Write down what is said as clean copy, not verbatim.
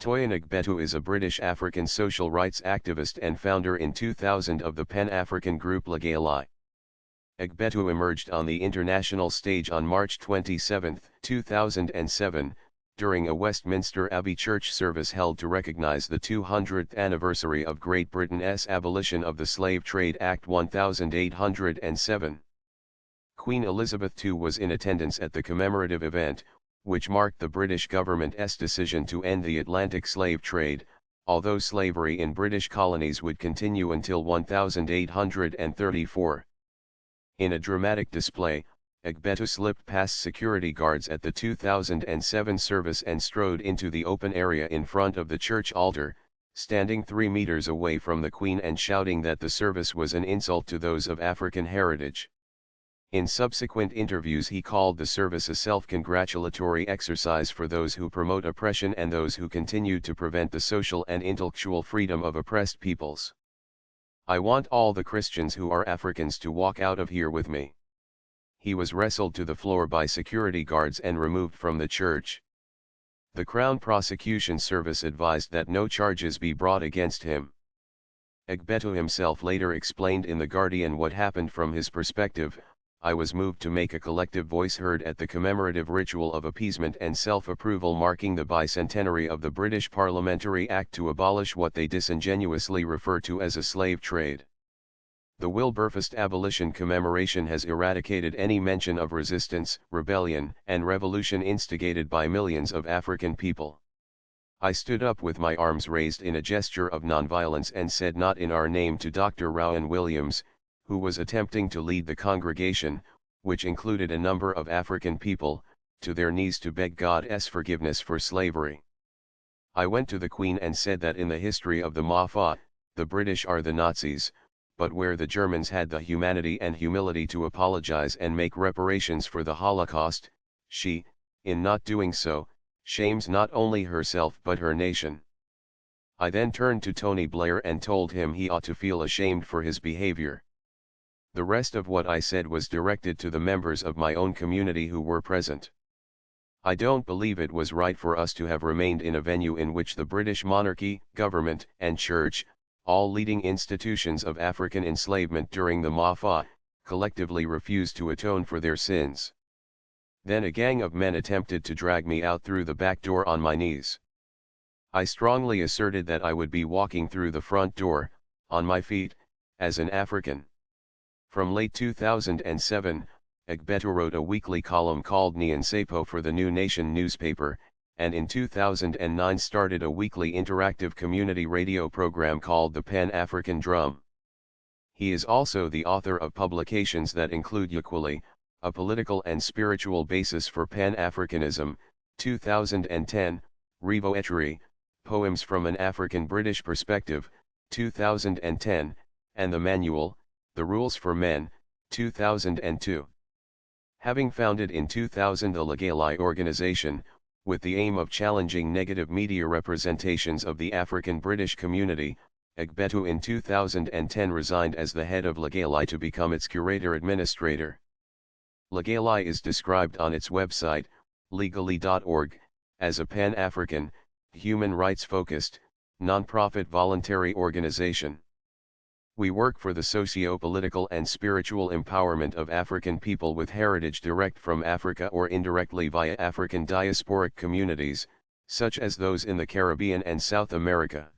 Toyin Agbetu is a British African social rights activist and founder in 2000 of the Pan-African group Legalai. Agbetu emerged on the international stage on March 27, 2007, during a Westminster Abbey church service held to recognise the 200th anniversary of Great Britain's abolition of the Slave Trade Act 1807. Queen Elizabeth II was in attendance at the commemorative event, which marked the British government's decision to end the Atlantic slave trade, although slavery in British colonies would continue until 1834. In a dramatic display, Agbetu slipped past security guards at the 2007 service and strode into the open area in front of the church altar, standing 3 meters away from the Queen and shouting that the service was an insult to those of African heritage. In subsequent interviews he called the service a self-congratulatory exercise for those who promote oppression and those who continue to prevent the social and intellectual freedom of oppressed peoples. I want all the Christians who are Africans to walk out of here with me. He was wrestled to the floor by security guards and removed from the church. The Crown Prosecution Service advised that no charges be brought against him. Agbetu himself later explained in The Guardian what happened from his perspective. I was moved to make a collective voice heard at the commemorative ritual of appeasement and self-approval marking the bicentenary of the British Parliamentary Act to abolish what they disingenuously refer to as a slave trade. The Wilberforce abolition commemoration has eradicated any mention of resistance, rebellion, and revolution instigated by millions of African people. I stood up with my arms raised in a gesture of nonviolence and said "not in our name" to Dr. Rowan Williams, who was attempting to lead the congregation, which included a number of African people, to their knees to beg God's forgiveness for slavery. I went to the Queen and said that in the history of the Mafa, the British are the Nazis, but where the Germans had the humanity and humility to apologize and make reparations for the Holocaust, she, in not doing so, shames not only herself but her nation. I then turned to Tony Blair and told him he ought to feel ashamed for his behavior. The rest of what I said was directed to the members of my own community who were present. I don't believe it was right for us to have remained in a venue in which the British monarchy, government, and church, all leading institutions of African enslavement during the Mafa, collectively refused to atone for their sins. Then a gang of men attempted to drag me out through the back door on my knees. I strongly asserted that I would be walking through the front door, on my feet, as an African. From late 2007, Agbetu wrote a weekly column called Nyansepo for the New Nation newspaper, and in 2009 started a weekly interactive community radio program called the Pan-African Drum. He is also the author of publications that include Equally, A Political and Spiritual Basis for Pan-Africanism, 2010, Revoetry, Poems from an African-British Perspective, 2010, and the Manual, The Rules for Men, 2002. Having founded in 2000 the Legalai organization, with the aim of challenging negative media representations of the African British community, Agbetu in 2010 resigned as the head of Legalai to become its curator-administrator. Legalai is described on its website, legally.org, as a pan-African, human rights-focused, non-profit voluntary organization. We work for the socio-political and spiritual empowerment of African people with heritage direct from Africa or indirectly via African diasporic communities, such as those in the Caribbean and South America.